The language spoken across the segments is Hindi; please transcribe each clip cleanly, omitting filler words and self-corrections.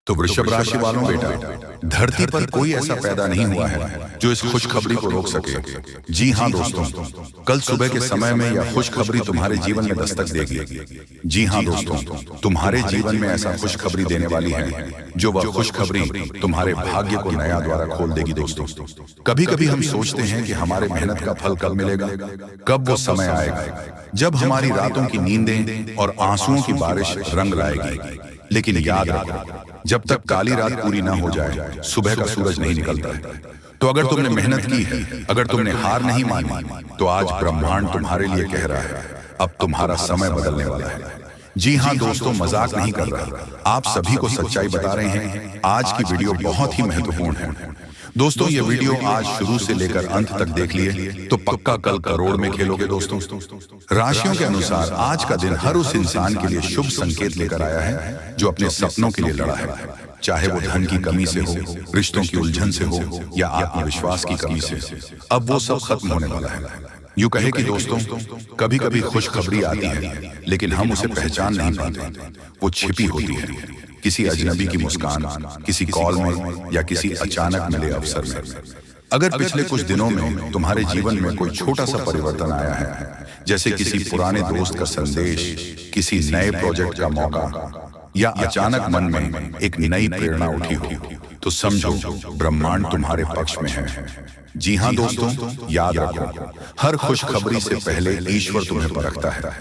तो वृषभ राशि वालों बेटा, धरती पर कोई ऐसा पैदा नहीं हुआ है जो इस खुशखबरी को रोक सके। जी हाँ दोस्तों, कल सुबह के समय में यह खुशखबरी तुम्हारे जीवन में दस्तक देगी। जी हाँ दोस्तों, तुम्हारे जीवन में ऐसा खुशखबरी देने वाली है जो वह खुशखबरी तुम्हारे भाग्य को नया द्वारा खोल देगी। दोस्तों, कभी कभी हम सोचते हैं कि हमारे मेहनत का फल कब मिलेगा, कब वो समय आएगा जब हमारी रातों की नींदें और आंसुओं की बारिश रंग लाएगी। लेकिन याद रखो, जब तक काली रात पूरी ना हो जाए सुबह का सूरज नहीं निकलता है। तो अगर तुमने मेहनत की है, अगर तुमने हार नहीं मानी, तो आज ब्रह्मांड तुम्हारे लिए कह रहा है अब तुम्हारा समय बदलने वाला है। जी हाँ दोस्तों, मजाक नहीं कर रहा, आप सभी को सच्चाई बता रहे हैं। आज की वीडियो बहुत ही महत्वपूर्ण है दोस्तों। ये वीडियो आज शुरू से लेकर अंत तक देख लिए तो पक्का कल करोड़ में खेलोगे। दोस्तों, राशियों के अनुसार आज का दिन हर उस इंसान के लिए शुभ संकेत लेकर आया है जो अपने सपनों के लिए लड़ा है, चाहे वो धन की कमी से हो, रिश्तों की उलझन से हो या आत्मविश्वास की कमी से। अब वो सब खत्म होने वाला है। यूं कहे कि दोस्तों, कभी कभी खुशखबरी आती है लेकिन हम उसे पहचान नहीं पाते। वो छिपी होती है, किसी अजनबी की मुस्कान, किसी कॉल में या किसी अचानक मिले अवसर में। अगर पिछले कुछ दिनों में तुम्हारे जीवन में कोई छोटा सा परिवर्तन आया है, जैसे किसी पुराने दोस्त का संदेश, किसी नए प्रोजेक्ट का मौका या अचानक मन में एक नई प्रेरणा उठी हो, तो समझो ब्रह्मांड तुम्हारे पक्ष में है। जी हाँ दोस्तों, याद रखो, हर खुशखबरी से पहले ईश्वर तुम्हें परखता है।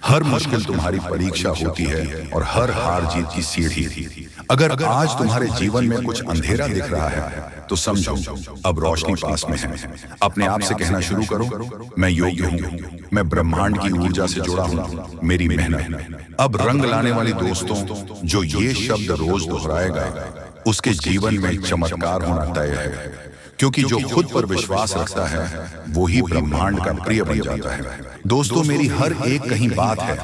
हर मुश्किल तुम्हारी परीक्षा होती है और हर हार जीत की सीढ़ी। अगर आज तुम्हारे जीवन में कुछ अंधेरा दिख रहा है तो समझो अब रोशनी पास में है। अपने आप से कहना शुरू करो, मैं योग्य हूँ, मैं ब्रह्मांड की ऊर्जा से जुड़ा हूँ, मेरी मेहनत अब रंग लाने वाली। दोस्तों, जो ये शब्द रोज दोहराएगा उसके जीवन में चमत्कार होना तय है, क्योंकि जो खुद पर विश्वास रखता है वो ही ब्रह्मांड का प्रिय बन जाता है। दोस्तों, मेरी हर एक कहीं बात है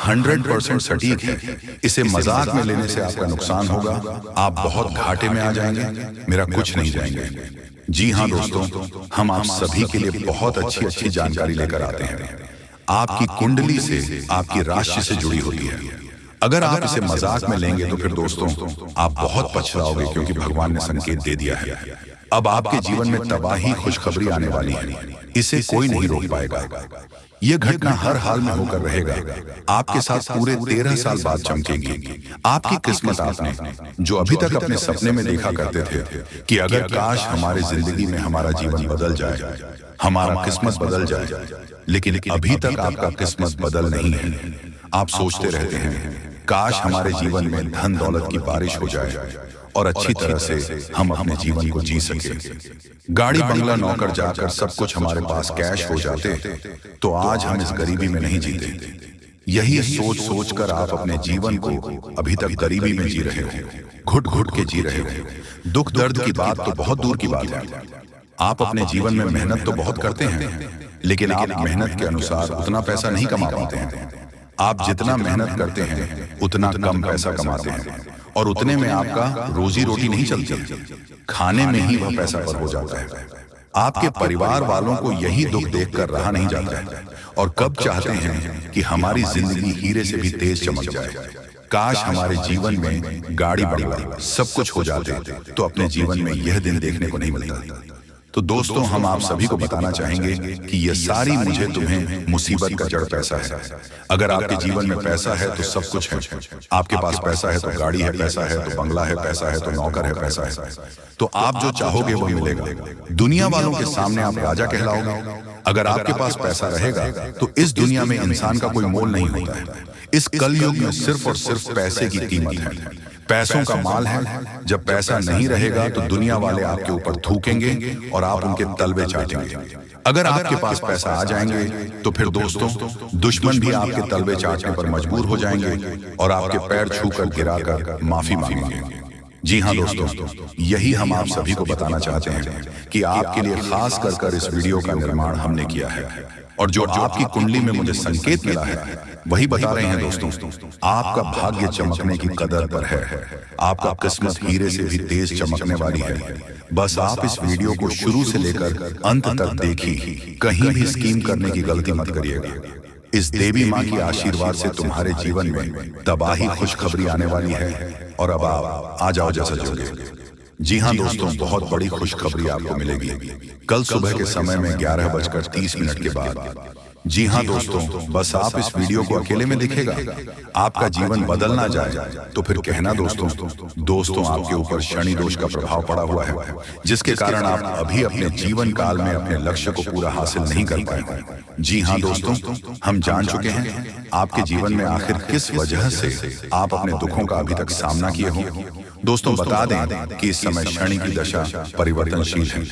100% सटीक है। इसे मजाक में लेने से आपका नुकसान होगा, आप बहुत घाटे में आ जाएंगे, मेरा कुछ नहीं जाएंगे। जी हाँ दोस्तों, हम आप सभी के लिए बहुत अच्छी जानकारी लेकर आते हैं। आपकी कुंडली से, आपकी राशि से जुड़ी होती है। अगर आप इसे मजाक में लेंगे तो फिर दोस्तों आप बहुत पछताओगे, क्योंकि भगवान ने संकेत दे दिया है अब आपके जीवन में तबाही खुशखबरी आने वाली है। इसे कोई नहीं रोक पाएगा। यह घटना हर हाल में होकर रहेगा। आपके साथ पूरे 13 साल बाद चमकेगी। आपकी किस्मत आपने जो अभी तक अपने सपने में देखा करते थे कि अगर काश हमारे जिंदगी में हमारा जीवन बदल जाए, हमारा किस्मत बदल जाए, लेकिन अभी तक आपका किस्मत बदल नहीं है। आप सोचते रहते हैं काश हमारे जीवन में धन दौलत की बारिश हो जाए और अच्छी तरह से हम अपने जीवन को जी सके। गाड़ी बंगला नौकर जाकर सब कुछ हमारे पास कैश हो जाते तो आज हम इस गरीबी में नहीं जीते। यही सोच सोच कर आप अपने जीवन को अभी तक गरीबी में जी रहे हो, घुट घुट के जी रहे हो। दुख दर्द की बात तो बहुत दूर की बात है। आप अपने जीवन में मेहनत तो बहुत करते हैं, लेकिन आप मेहनत के अनुसार उतना पैसा नहीं कमा पाते हैं। आप जितना मेहनत करते हैं उतना कम पैसा कमाते हैं और उतने में आपका रोजी रोटी नहीं चलती, खाने में ही वह पैसा पर हो जाता है। आपके परिवार वालों को यही दुख देखकर रहा नहीं जाता है और कब चाहते हैं कि हमारी जिंदगी हीरे से भी तेज चमक जाए। काश हमारे जीवन में गाड़ी बंगला सब कुछ हो जाते तो अपने जीवन में यह दिन देखने को नहीं मिलता। तो दोस्तों, हम आप सभी को बताना चाहेंगे कि यह सारी मुझे तुम्हें मुसीबत का जड़ पैसा है। अगर आपके जीवन में पैसा है तो सब कुछ है। आपके पास पैसा है तो गाड़ी है, पैसा है तो बंगला है, पैसा है तो नौकर है, पैसा है तो आप जो चाहोगे वो मिलेगा। दुनिया वालों के सामने आप राजा कहलाओगे। अगर आपके पास पैसा रहेगा तो इस दुनिया में इंसान का कोई मोल नहीं होता है। इस कलयुग में सिर्फ और सिर्फ पैसे की कीमत है, पैसों का माल है। जब पैसा नहीं रहेगा तो दुनिया वाले आपके ऊपर थूकेंगे और आप उनके तलवे चाटेंगे। अगर आपके पास पैसा आ जाएंगे तो फिर दोस्तों दुश्मन भी आपके तलवे चाटने पर मजबूर हो जाएंगे और आपके पैर छूकर गिराकर माफी मांगेंगे। जी हाँ दोस्तों, यही हम आप सभी को बताना चाहते हैं कि आपके लिए खास कर इस वीडियो का निर्माण हमने किया है और जो आपकी कुंडली में मुझे संकेत मिला है वही बता रहे हैं। दोस्तों, आपका भाग्य चमकने की कदर पर है। आपका किस्मत हीरे से भी तेज चमकने वाली है। बस आप इस वीडियो को शुरू से लेकर अंत तक देखिए, कहीं भी स्कीम करने की गलती मत करिएगा। इस देवी माँ की आशीर्वाद से तुम्हारे जीवन में तबाही खुशखबरी आने वाली है और अब आप आ जाओ जैसा जोगे। जी हाँ दोस्तों, बहुत बड़ी खुशखबरी आपको मिलेगी कल सुबह के समय में 11:30 के बाद। जी हाँ दोस्तों, बस आप इस वीडियो को अकेले में दिखेगा, आपका जीवन बदल ना जाए तो फिर कहना दोस्तों आपके ऊपर शनि दोष का प्रभाव पड़ा हुआ है, जिसके कारण आप अभी अपने जीवन काल में अपने लक्ष्य को पूरा हासिल नहीं कर पाए। जी हाँ दोस्तों, हम जान चुके हैं आपके जीवन में आखिर किस वजह से आप अपने दुखों का अभी तक सामना किए हो। दोस्तों बता दें कि इस समय शनि की दशा परिवर्तनशील है।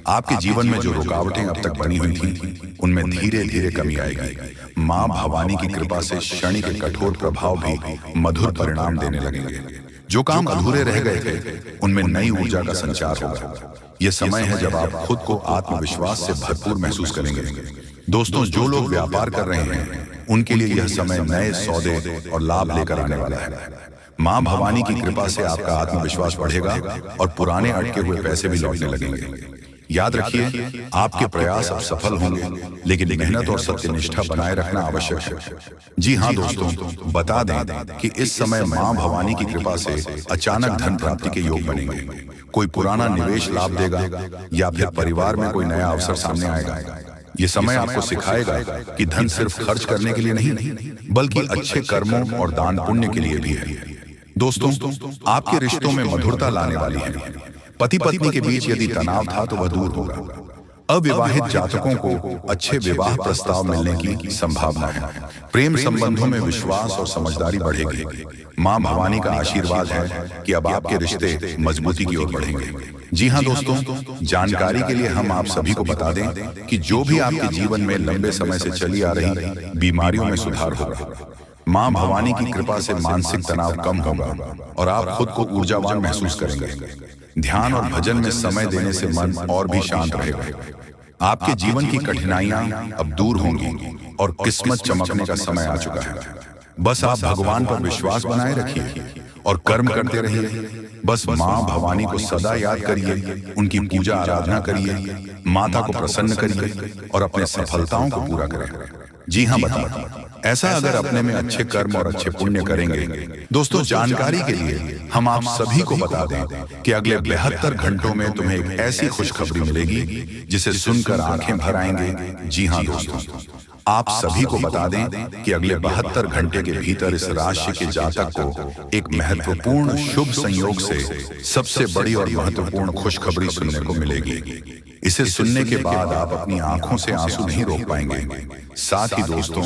आपके जीवन में जो रुकावटें अब तक बनी हुई थीं, उनमें धीरे धीरे कमी आएगी। मां भवानी की कृपा से शनि के कठोर प्रभाव भी मधुर परिणाम देने लगेंगे। जो काम अधूरे रह गए थे उनमें नई ऊर्जा का संचार होगा। यह समय है जब आप खुद को आत्मविश्वास से भरपूर महसूस करेंगे। दोस्तों, जो लोग व्यापार कर रहे हैं उनके लिए यह समय नए सौदे और लाभ लेकर आने वाला है। मां भवानी की कृपा से आपका आत्मविश्वास बढ़ेगा और पुराने अटके हुए पैसे भी लौटने लगेंगे। याद रखिए, आपके प्रयास अब सफल होंगे, लेकिन मेहनत और सत्यनिष्ठा बनाए रखना आवश्यक है। जी हाँ दोस्तों, बता दें कि इस समय मां भवानी की कृपा से अचानक धन प्राप्ति के योग बनेंगे। कोई पुराना निवेश लाभ देगा या फिर परिवार में कोई नया अवसर सामने आएगा। ये समय आपको सिखाएगा कि धन सिर्फ खर्च करने के लिए नहीं, बल्कि अच्छे कर्मों और दान पुण्य के लिए भी है। दोस्तों, आपके रिश्तों में मधुरता लाने वाली है। पति पत्नी के बीच यदि तनाव था तो वह दूर होगा। अविवाहित जातकों को अच्छे विवाह प्रस्ताव मिलने की संभावना है। प्रेम संबंधों में विश्वास और समझदारी बढ़ेगी। मां भवानी का आशीर्वाद है कि अब आपके रिश्ते मजबूती की ओर बढ़ेंगे। जी हाँ दोस्तों, जानकारी के लिए हम आप सभी को बता दें कि जो भी आपके जीवन में लंबे समय से चली आ रही बीमारियों में सुधार होगा। मां भवानी की कृपा से मानसिक तनाव कम होगा और आप खुद को ऊर्जावान महसूस करेंगे। ध्यान और भजन में समय देने से मन और भी शांत रहेगा। आपके जीवन की कठिनाइयां अब दूर होंगी और किस्मत चमकने का समय आ चुका है। बस आप भगवान पर विश्वास बनाए रखिए और कर्म करते रहिए। बस मां भवानी को सदा याद करिए, उनकी पूजा आराधना करिए, माता को प्रसन्न करिए और अपने सफलताओं को पूरा करें। जी हाँ ऐसा अगर अपने में अच्छे कर्म और अच्छे पुण्य करेंगे। दोस्तों, जानकारी के लिए हम आप सभी को बता दें कि अगले 72 घंटों में तुम्हें एक ऐसी खुशखबरी मिलेगी जिसे सुनकर आंखें भर आएंगे। जी हाँ दोस्तों, आप सभी को बता दें कि अगले 72 घंटे के भीतर इस राशि के जातक को एक महत्वपूर्ण शुभ संयोग से सबसे बड़ी और महत्वपूर्ण खुशखबरी सुनने को मिलेगी। इसे सुनने के बाद आप अपनी आंखों से आंसू नहीं रोक पाएंगे। साथ ही दोस्तों,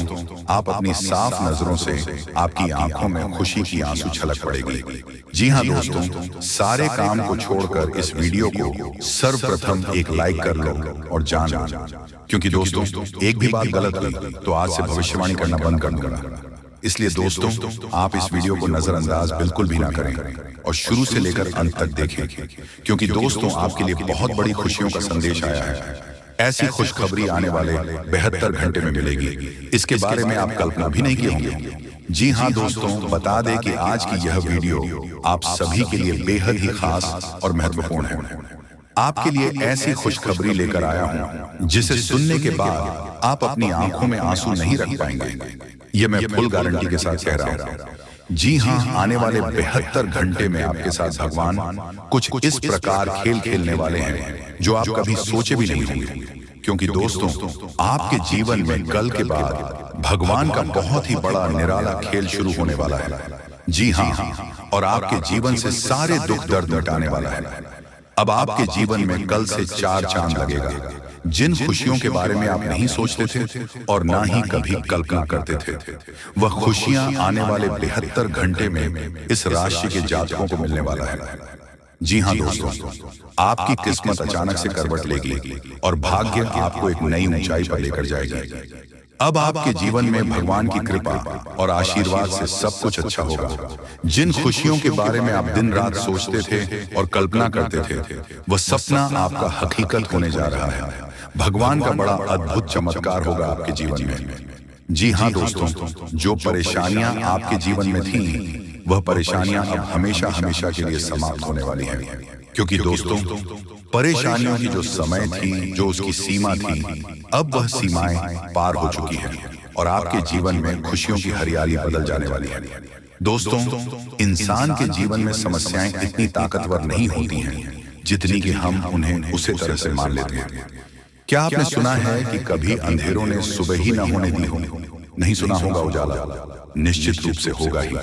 आप अपनी साफ नजरों से आपकी आंखों में खुशी की आंसू छलक पड़ेगी। जी हाँ दोस्तों, सारे काम को छोड़कर इस वीडियो को सर्वप्रथम एक लाइक कर लो और जान लो, क्योंकि दोस्तों एक भी बात गलत हुई तो आज से भविष्यवाणी करना बंद कर दूंगा। इसलिए दोस्तों, आप इस वीडियो को नजरअंदाज बिल्कुल भी ना करें और शुरू से लेकर अंत तक देखें, क्योंकि दोस्तों आपके लिए बहुत बड़ी खुशियों का संदेश आया है। ऐसी खुशखबरी आने वाले 72 घंटे में मिलेगी, इसके बारे में आप कल्पना भी नहीं किए होंगे। जी हाँ दोस्तों, बता दें कि आज की यह वीडियो आप सभी के लिए बेहद ही खास और महत्वपूर्ण है। आपके लिए ऐसी खुशखबरी लेकर आया हूँ जिसे सुनने के बाद आप अपनी आंखों में आंसू नहीं रख पाएंगे। ये मैं फुल गारंटी के साथ कह रहा हूँ। जी हाँ, आने वाले 72 घंटे में आपके साथ भगवान कुछ इस प्रकार खेल खेलने वाले हैं जो आप कभी सोचे भी नहीं होंगे। क्योंकि दोस्तों, आपके जीवन में कल के बाद भगवान का बहुत ही बड़ा निराला खेल शुरू होने वाला है। जी हाँ, और आपके जीवन से सारे दुख दर्द मिटाने वाला है। अब आपके जीवन में कल से 4 चांद लगेगा। जिन खुशियों के बारे में आप नहीं सोचते थे और ना ही कभी कल्पना करते थे, वह खुशियां आने वाले 72 घंटे में इस राशि के जातकों को मिलने वाला है। जी हाँ दोस्तों, आपकी किस्मत अचानक से करवट लेगी और भाग्य आपको एक नई ऊंचाई पर लेकर जाएगी। अब आपके जीवन में भगवान की कृपा और आशीर्वाद से सब कुछ अच्छा होगा। जिन खुशियों के बारे में आप दिन रात सोचते थे और कल्पना करते थे, वह सपना आपका हकीकत होने जा रहा है। भगवान का बड़ा अद्भुत चमत्कार होगा आपके जीवन में। जी हाँ दोस्तों, जो परेशानियां आपके जीवन में थीं, वह परेशानियां अब हमेशा हमेशा के लिए समाप्त होने वाली हैं। क्योंकि दोस्तों, परेशानियों की जो समय थी, जो उसकी सीमा थी, अब वह सीमाएं पार हो चुकी है। और आपके जीवन में खुशियों की हरियाली बदल जाने वाली है। दोस्तों, इंसान के जीवन में समस्याएं इतनी ताकतवर नहीं होती हैं जितनी कि हम उन्हें उसी तरह से मान लेते हैं। क्या आपने सुना है कि कभी अंधेरों ने सुबह ही न होने दी हो? नहीं सुना होगा उजाला निश्चित रूप से होगा ही।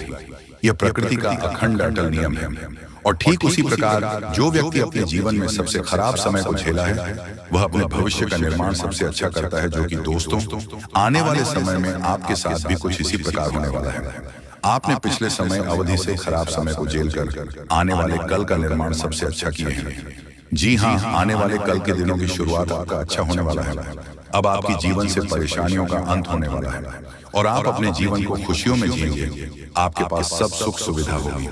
यह प्रकृति का अखंड अटल नियम है। और ठीक उसी प्रकार जो व्यक्ति अपने जीवन में सबसे खराब समय को झेला है, वह अपने भविष्य का निर्माण सबसे अच्छा करता है। जो कि दोस्तों, आने वाले समय में आपके साथ भी कुछ इसी प्रकार होने वाला है। आपने पिछले समय अवधि से खराब समय को झेलकर आने वाले कल का निर्माण सबसे अच्छा किए हैं। जी हाँ, आने वाले कल के दिनों की शुरुआत आपका अच्छा होने वाला है। अब आपकी जीवन से परेशानियों का अंत होने वाला है और आप अपने जीवन को खुशियों में जिएंगे। आपके पास सब सुख सुविधा होगी।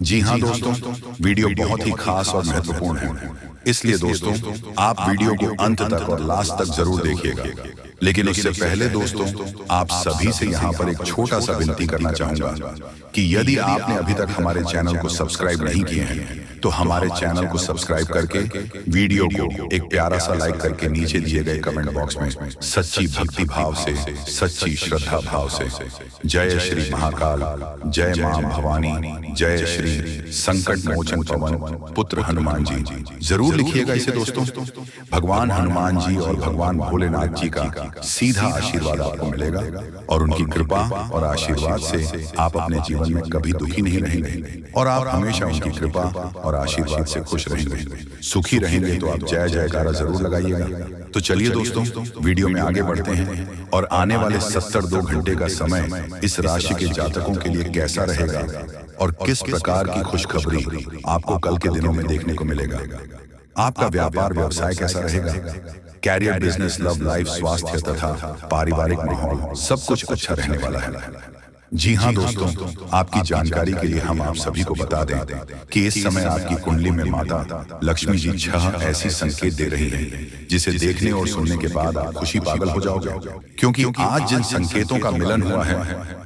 जी हाँ दोस्तों, वीडियो बहुत ही खास और महत्वपूर्ण है, इसलिए दोस्तों आप वीडियो को अंत तक और लास्ट तक जरूर देखिएगा। लेकिन उससे पहले दोस्तों, आप सभी से यहाँ पर एक छोटा सा विनती करना चाहूंगा कि यदि आपने अभी तक हमारे चैनल को सब्सक्राइब नहीं किए हैं तो हमारे चैनल को सब्सक्राइब करके वीडियो को एक प्यारा सा लाइक करके नीचे दिए गए कमेंट बॉक्स में सच्ची भक्ति भाव से, सच्ची श्रद्धा भाव से जय श्री महाकाल, जय मां भवानी, जय श्री संकट मोचन पवन पुत्र हनुमान जी जरूर लिखिएगा इसे दोस्तों। भगवान हनुमान जी और भगवान भोलेनाथ जी का सीधा आशीर्वाद आपको मिलेगा और उनकी कृपा और आशीर्वाद से आप अपने जीवन में कभी दुखी नहीं रहेंगे और आप हमेशा उनकी कृपा और आशीर्वाद से खुश रहेंगे, सुखी रहेंगे। तो आप जय जयकारा जरूर लगाइएगा। तो चलिए दोस्तों, वीडियो में आगे बढ़ते हैं और आने वाले 72 घंटे का समय इस राशि के जातकों के लिए कैसा रहेगा और किस प्रकार की खुशखबरी आपको कल के दिनों में देखने को मिलेगा। आपका व्यापार व्यवसाय कैसा रहेगा, कैरियर, बिजनेस, लव लाइफ, स्वास्थ्य तथा पारिवारिक माहौल सब कुछ अच्छा रहने वाला है। जी हाँ दोस्तों, आपकी जानकारी के लिए हम आप सभी को बता दें कि इस समय आपकी कुंडली में माता लक्ष्मी जी 6 ऐसी संकेत दे रही हैं जिसे देखने और सुनने के बाद आप खुशी पागल हो जाओगे, क्योंकि आज जिन संकेतों का मिलन हुआ है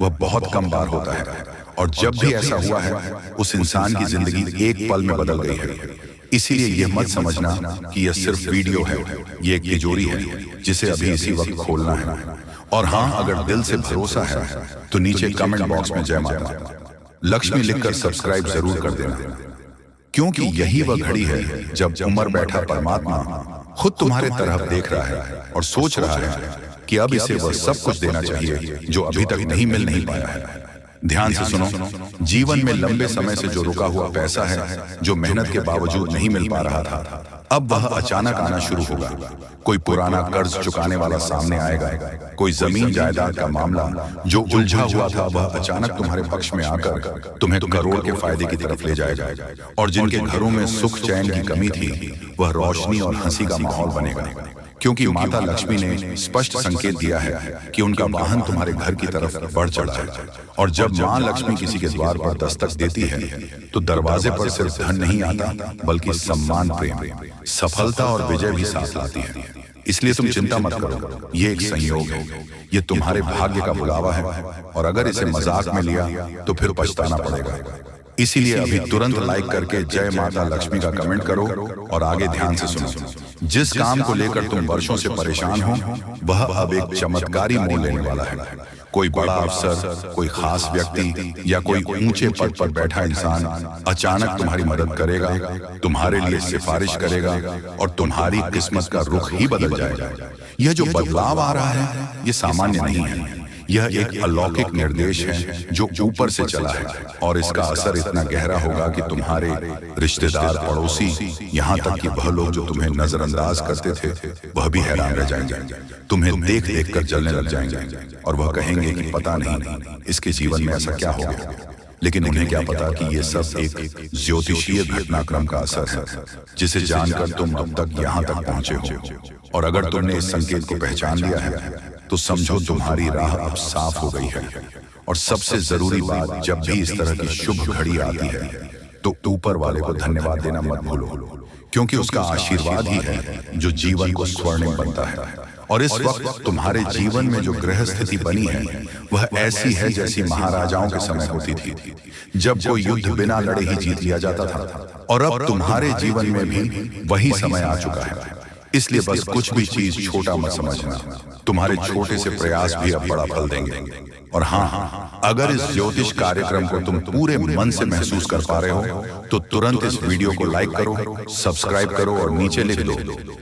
वह बहुत कम बार होता है और जब भी ऐसा हुआ है उस इंसान की जिंदगी एक पल में बदल गई है। इसीलिए यह मत समझना कि यह सिर्फ वीडियो है, ये एक तिजोरी है जिसे अभी इसी वक्त खोलना है। और हाँ, अगर दिल से भरोसा है तो नीचे कमेंट बॉक्स में जय माता लक्ष्मी लिखकर सब्सक्राइब जरूर कर देना, क्योंकि यही वह घड़ी है जब उमर बैठा परमात्मा खुद तुम्हारे तरफ देख रहा है और सोच रहा है कि अब इसे वह सब कुछ देना चाहिए जो अभी तक मिल नहीं पाया है। ध्यान से सुनो, जीवन में लंबे समय से जो रुका हुआ पैसा है, जो मेहनत के बावजूद नहीं मिल पा रहा था, अब वह अचानक आना शुरू होगा। कोई पुराना कर्ज चुकाने वाला सामने आएगा, कोई जमीन जायदाद का मामला जो उलझा हुआ था वह अचानक तुम्हारे पक्ष में आकर तुम्हें करोड़ के फायदे की तरफ ले जाएगा। और जिनके घरों में सुख चैन की कमी थी वह रोशनी और हंसी का माहौल बनेगा, क्योंकि माता लक्ष्मी ने स्पष्ट संकेत दिया है कि उनका वाहन तुम्हारे घर की तरफ बढ़ चढ़ा है। और जब माँ लक्ष्मी किसी के द्वार पर दस्तक देती है तो दरवाजे पर सिर्फ धन नहीं आता बल्कि सम्मान, प्रेम, सफलता और विजय भी साथ लाती है। इसलिए तुम चिंता मत करो, ये एक संयोग है, ये तुम्हारे भाग्य का बुलावा है और अगर इसे मजाक में लिया तो फिर पछताना पड़ेगा। इसीलिए अभी तुरंत लाइक करके जय माता लक्ष्मी का कमेंट करो और आगे ध्यान से सुनो। जिस काम को लेकर तुम वर्षों से परेशान हो वह अब एक चमत्कारी मोड़ लेने वाला है। कोई बड़ा अफसर, कोई खास व्यक्ति या कोई ऊंचे पद पर बैठा इंसान अचानक तुम्हारी मदद करेगा, तुम्हारे लिए सिफारिश करेगा और तुम्हारी किस्मत का रुख ही बदल जाएगा। यह जो बदलाव आ रहा है ये सामान्य नहीं है, यह एक अलौकिक निर्देश है जो ऊपर से चला है और इसका असर इतना गहरा होगा कि तुम्हारे रिश्तेदार, पड़ोसी, यहाँ तक कि वह लोग जो तुम्हें नजरअंदाज करते थे वह भी हैरान रह जाएंगे, तुम्हें देख देख कर जलने लग जाएंगे और वह कहेंगे कि पता नहीं इसके जीवन में ऐसा क्या हो गया। लेकिन उन्हें क्या पता कि ये सब एक ज्योतिषीय घटनाक्रम का असर है जिसे जानकर तुम अब तक यहाँ तक पहुंचे हो। और अगर तुमने इस संकेत को पहचान लिया है तो समझो तुम्हारी राह अब साफ हो गई है। और सबसे जरूरी बात, जब भी इस तरह की शुभ घड़ी आती है तो ऊपर वाले को धन्यवाद देना मत भूलो, क्योंकि उसका आशीर्वाद ही है जो जीवन को स्वर्णिम बनता है। और इस वक्त तुम्हारे जीवन में जो ग्रह स्थिति बनी है वह ऐसी है जैसी महाराजाओं के समय होती थी, जब कोई युद्ध बिना लड़े ही जीत लिया जाता था। और अब तुम्हारे जीवन में भी वही समय आ चुका है। इसलिए बस कुछ भी चीज छोटा मत समझना। तुम्हारे छोटे से प्रयास भी अब बड़ा फल देंगे। और हाँ, अगर इस ज्योतिष कार्यक्रम को तुम पूरे मन से महसूस कर पा रहे हो तो तुरंत इस वीडियो को लाइक करो, सब्सक्राइब करो और नीचे लिख दो,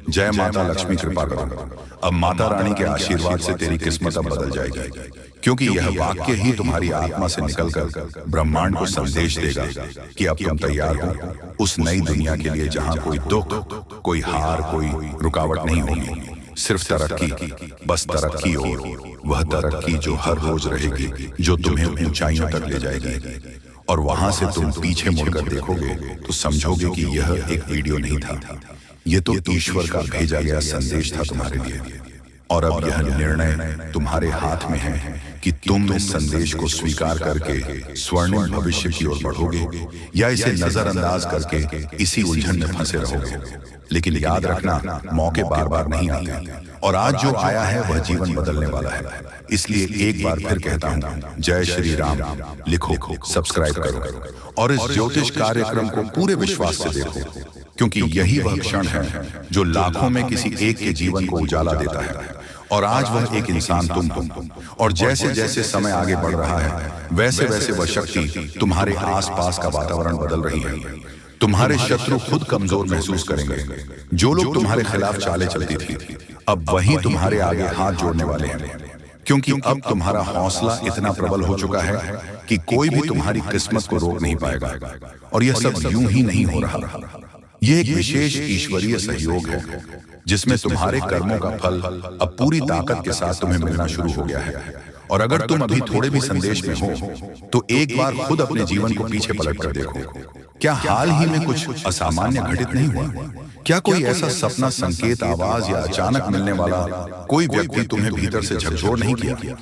जय माता लक्ष्मी कृपा करो। अब माता रानी के आशीर्वाद से तेरी किस्मत अब बदल जाएगी, क्योंकि यह वाक्य ही तुम्हारी आत्मा से निकलकर ब्रह्मांड को संदेश देगा कि अब तुम तैयार हो उस नई दुनिया के लिए जहां कोई दुख, कोई हार, कोई रुकावट नहीं होगी, सिर्फ तरक्की, बस तरक्की हो। वह तरक्की जो हर रोज रहेगी, जो तुम्हें ऊंचाइयों तक ले जाएगी। और वहां से तुम पीछे मुड़कर देखोगे तो समझोगे कि यह एक वीडियो नहीं था, यह तो ईश्वर का भेजा गया संदेश था तुम्हारे लिए। और अब यह निर्णय तुम्हारे हाथ में है कि तुम इस संदेश को स्वीकार करके स्वर्णिम भविष्य की ओर बढ़ोगे या इसे नजरअंदाज करके इसी उलझन में फंसे रहोगे। लेकिन याद रखना, मौके बार बार नहीं आते, और आज जो आया है वह जीवन बदलने वाला है। इसलिए एक बार फिर कहता हूँ, जय श्री राम लिखो, सब्सक्राइब करो और इस ज्योतिष कार्यक्रम को पूरे विश्वास से देखो, क्योंकि यही वह क्षण है जो लाखों में किसी एक के जीवन को उजाला देता है। और आज वह एक इंसान तुम हो, और जैसे जैसे समय आगे बढ़ रहा है वैसे वैसे वह शक्ति तुम्हारे आसपास का वातावरण बदल रही है। तुम्हारे शत्रु खुद कमजोर महसूस करेंगे। जो लोग तुम्हारे खिलाफ चालें चलती थी, अब वही तुम्हारे आगे हाथ जोड़ने वाले हैं, क्योंकि अब तुम्हारा हौसला इतना प्रबल हो चुका है कि कोई भी तुम्हारी किस्मत को रोक नहीं पाएगा। और यह सब यूं ही नहीं हो रहा, यह एक विशेष ईश्वरीय सहयोग है जिसमें तुम्हारे कर्मों का फल अब पूरी ताकत के साथ तुम्हें मिलना शुरू हो गया है। और अगर तुम अभी थोड़े भी संदेश में हो तो एक बार खुद अपने जीवन को पीछे पलट कर देखो। क्या हाल ही में कुछ असामान्य घटित नहीं हुआ? क्या कोई ऐसा सपना, संकेत, आवाज या अचानक मिलने वाला कोई व्यक्ति तुम्हें भीतर से झकझोर नहीं किया?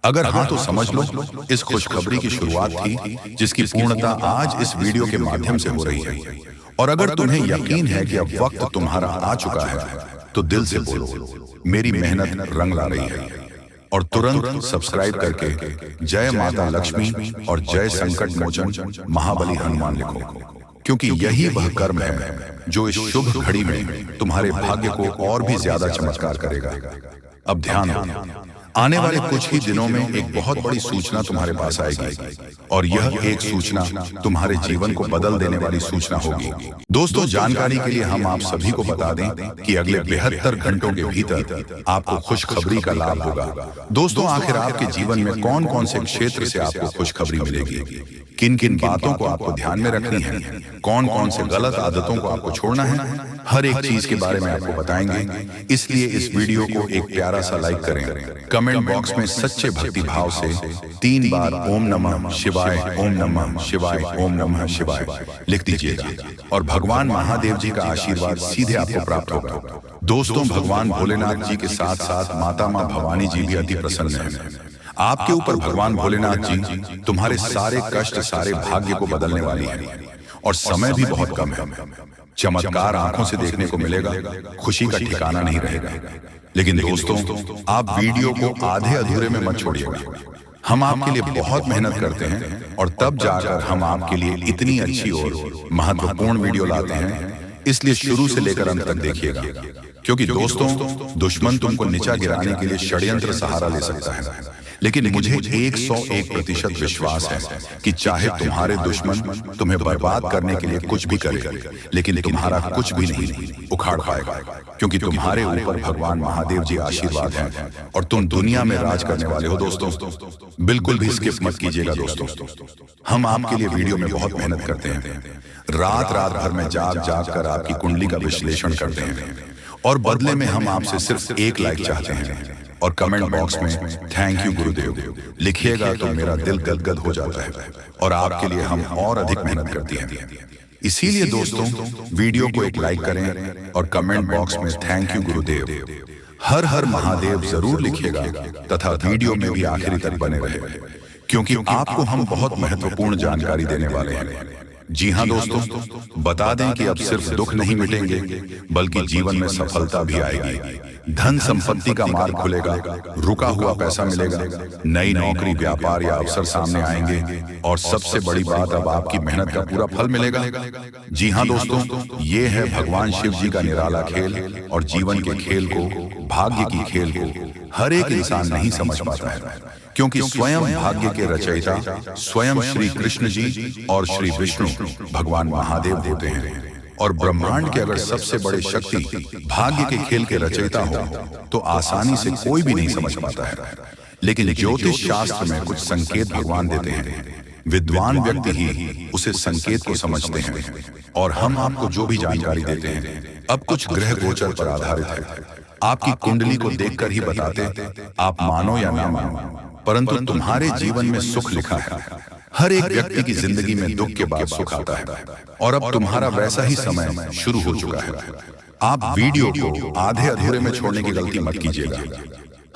अगर हाँ तो समझ लो, इस खुशखबरी की शुरुआत थी जिसकी पूर्णता आज इस वीडियो के माध्यम से हो रही है। और अगर तुम्हें यकीन है कि अब वक्त तुम्हारा आ चुका है तो दिल से बोलो, मेरी मेहनत रंग ला रही है। और तुरंत सब्सक्राइब करके जय माता लक्ष्मी और जय संकट मोचन महाबली हनुमान लिखो, क्योंकि यही वह कर्म है जो इस शुभ घड़ी में तुम्हारे भाग्य को और भी ज्यादा चमत्कार करेगा। अब ध्यान हो, आने वाले कुछ ही दिनों में एक बहुत बड़ी सूचना तुम्हारे पास आएगी, और यह एक सूचना तुम्हारे जीवन को बदल देने वाली सूचना होगी। दोस्तों, जानकारी के लिए हम आप सभी को बता दें कि अगले 72 घंटों के भीतर आपको खुशखबरी का लाभ होगा। दोस्तों, आखिर आपके जीवन में कौन कौन से क्षेत्र से आपको खुशखबरी मिलेगी, किन किन बातों को आपको ध्यान में रखनी है, कौन कौन से गलत आदतों को आपको छोड़ना है, हर एक चीज के बारे में आपको बताएंगे। इसलिए इस वीडियो को एक प्यारा सा लाइक करें, कमेंट बॉक्स में सच्चे भक्ति भाव से 3 बार ओम नमः शिवाय, ओम नमः शिवाय, ओम नमः शिवाय लिख दीजिएगा, और भगवान महादेव जी का आशीर्वाद सीधे आपको प्राप्त होगा। दोस्तों, भगवान भोलेनाथ जी के साथ साथ माता माँ भवानी जी भी अति प्रसन्न हैं। आपके ऊपर भगवान भोलेनाथ जी तुम्हारे सारे कष्ट, सारे भाग्य को बदलने वाली है, और समय भी बहुत कम है। चमत्कार आंखों से देखने को मिलेगा, खुशी का ठिकाना नहीं रहेगा। लेकिन दोस्तों, आप वीडियो को आधे अधूरे में मत छोड़िएगा। हम आपके लिए बहुत मेहनत करते हैं, और तब जाकर हम आपके लिए इतनी अच्छी और महत्वपूर्ण वीडियो लाते हैं। इसलिए शुरू से लेकर अंत तक देखिएगा, क्योंकि दोस्तों, दुश्मन तुमको नीचा गिराने के लिए षड्यंत्र सहारा ले सकता है, लेकिन मुझे 101% विश्वास है कि चाहे तुम्हारे दुश्मन तुम्हें बर्बाद करने के लिए कुछ भी करे, लेकिन तुम्हारा कुछ भी नहीं उखाड़ पाएगा, क्योंकि तुम्हारे ऊपर भगवान महादेव जी आशीर्वाद हैं, और तुम दुनिया में राज करने वाले हो। दोस्तों, बिल्कुल भी स्किप मत कीजिएगा। दोस्तों, हम आपके लिए वीडियो में बहुत मेहनत करते हैं, रात रात भर में जाग जाग कर आपकी कुंडली का विश्लेषण करते हैं, और बदले में हम आपसे सिर्फ एक लाइक चाहते हैं। और कमेंट बॉक्स में थैंक यू गुरुदेव लिखिएगा तो मेरा दिल गदगद हो जाता है, और आपके लिए हम और अधिक मेहनत करते हैं। इसीलिए दोस्तों, वीडियो को एक लाइक करें और कमेंट बॉक्स में थैंक यू गुरुदेव, हर हर महादेव जरूर लिखिएगा, तथा वीडियो में भी आखिरी तक बने रहे, क्योंकि आपको हम बहुत महत्वपूर्ण जानकारी देने वाले हैं। जी हाँ दोस्तों, बता दें कि अब सिर्फ दुख नहीं मिटेंगे बल्कि जीवन में सफलता भी आएगी। धन संपत्ति का मार्ग खुलेगा, रुका हुआ पैसा मिलेगा, नई नौकरी, व्यापार या अवसर सामने आएंगे और सबसे बड़ी बात, अब आपकी मेहनत का पूरा फल मिलेगा। जी हाँ दोस्तों, ये है भगवान शिव जी का निराला खेल। और जीवन के खेल को, भाग्य की खेल को हर एक इंसान नहीं समझ पाता है, क्योंकि स्वयं भाग्य के रचयिता स्वयं श्री कृष्ण जी और श्री विष्णु भगवान महादेव होते हैं। और ब्रह्मांड के अगर सबसे बड़े शक्ति भाग्य के खेल के रचयिता हो तो आसानी से कोई भी नहीं समझ पाता है। लेकिन ज्योतिष शास्त्र में कुछ संकेत भगवान देते हैं, विद्वान व्यक्ति ही उसे संकेत को समझते हैं। और हम आपको जो भी जानकारी देते हैं अब कुछ ग्रह गोचर पर आधारित है। आपकी कुंडली को देखकर ही बताते, आप मानो या ना मानो, परंतु तुम्हारे जीवन में सुख लिखा है। हर एक व्यक्ति की जिंदगी में दुख के बाद सुख आता है और अब तुम्हारा वैसा ही समय शुरू हो चुका है। आप वीडियो को आधे अधूरे में छोड़ने की गलती मत कीजिएगा।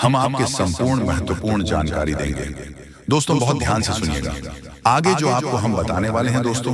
हम आपके संपूर्ण महत्वपूर्ण जानकारी देंगे। दोस्तों बहुत ध्यान से सुनिएगा, आगे जो आपको हम बताने वाले हैं दोस्तों